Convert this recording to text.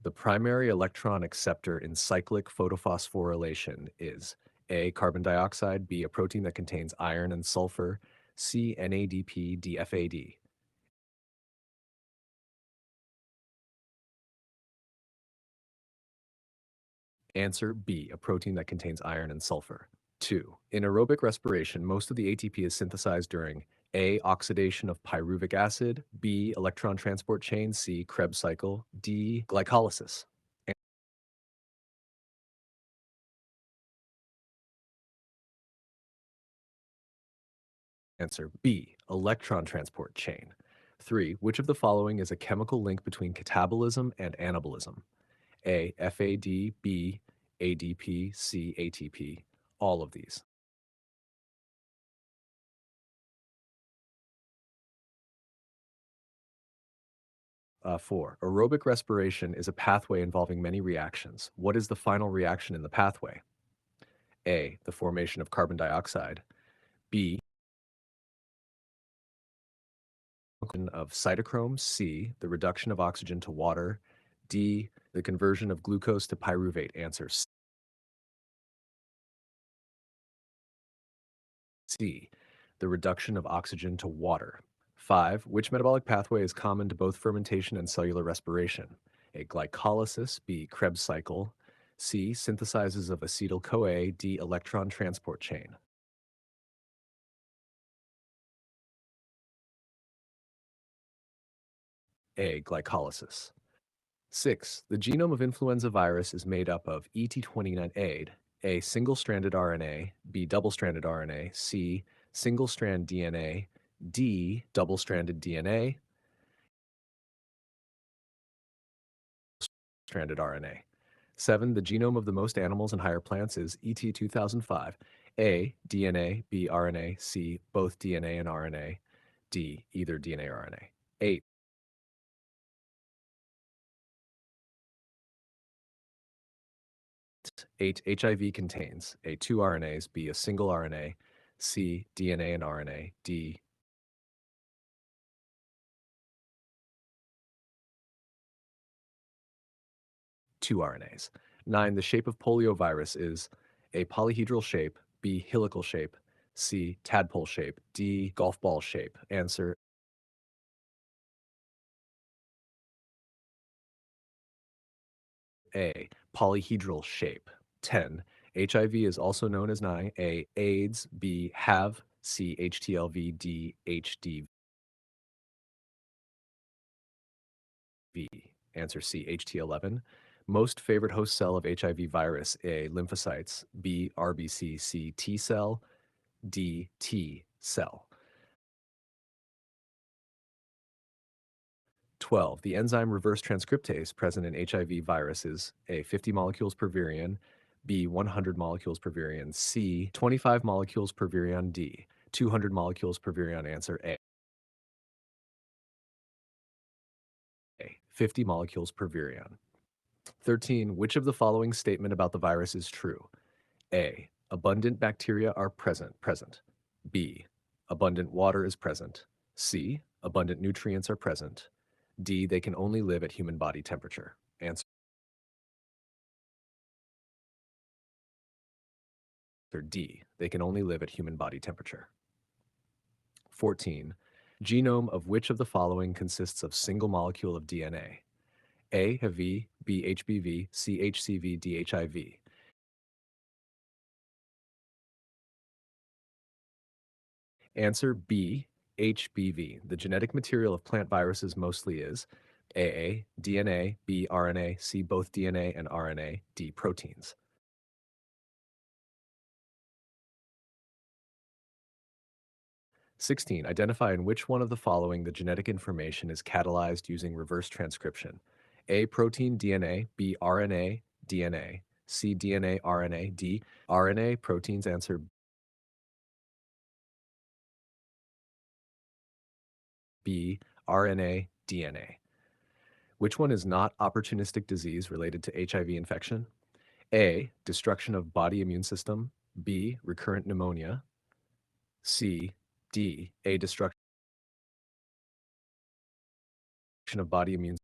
The primary electron acceptor in cyclic photophosphorylation is A. Carbon dioxide, B. A protein that contains iron and sulfur, C. NADP, D. FAD. Answer B. A protein that contains iron and sulfur. 2. In aerobic respiration, most of the ATP is synthesized during A. Oxidation of pyruvic acid, B. Electron transport chain, C. Krebs cycle, D. Glycolysis. Answer B. Electron transport chain. 3. Which of the following is a chemical link between catabolism and anabolism? A. FAD, B. ADP, C. ATP. All of these. 4. Aerobic respiration is a pathway involving many reactions. What is the final reaction in the pathway? A. The formation of carbon dioxide. B. Of cytochrome. C. The reduction of oxygen to water. D. The conversion of glucose to pyruvate. Answer C. The reduction of oxygen to water. 5. Which metabolic pathway is common to both fermentation and cellular respiration? A. Glycolysis. B. Krebs cycle. C. Synthesizes of acetyl-CoA. D. Electron transport chain. A. Glycolysis. 6. The genome of influenza virus is made up of ET29A, A single-stranded RNA, B double-stranded RNA, C single-strand DNA, D double-stranded DNA, stranded RNA. 7. The genome of the most animals and higher plants is ET2005, A DNA, B RNA, C both DNA and RNA, D either DNA or RNA. 8. HIV contains A. 2 RNAs, B. A single RNA, C. DNA and RNA, D. Two RNAs. 9. The shape of poliovirus is A. Polyhedral shape, B. Helical shape, C. Tadpole shape, D. Golf ball shape. Answer A. Polyhedral shape. 10. HIV is also known as NI, A. AIDS, B. HAV, C. HTLV, D. HDV. Answer C. HT11. Most favorite host cell of HIV virus, A. Lymphocytes, B. RBC, C. T cell, D. T cell. 12. The enzyme reverse transcriptase present in HIV virus is A. 50 molecules per virion, B. 100 molecules per virion, C. 25 molecules per virion, D. 200 molecules per virion. Answer A. 50 molecules per virion. 13. Which of the following statement about the virus is true? A. Abundant bacteria are present. B. Abundant water is present. C. Abundant nutrients are present. D. They can only live at human body temperature. Answer D. They can only live at human body temperature. 14. Genome of which of the following consists of single molecule of DNA? A. HIV, B. HBV, C. HCV, D. HIV. Answer B. HBV. The genetic material of plant viruses mostly is A. DNA, B. RNA, C. Both DNA and RNA, D. Proteins. 16. Identify in which one of the following the genetic information is catalyzed using reverse transcription. A. Protein DNA, B. RNA DNA, C. DNA RNA, D. RNA proteins. Answer B. RNA DNA. Which one is not opportunistic disease related to HIV infection? A. Destruction of body immune system, B. Recurrent pneumonia, C. D. A. Destruction of body immune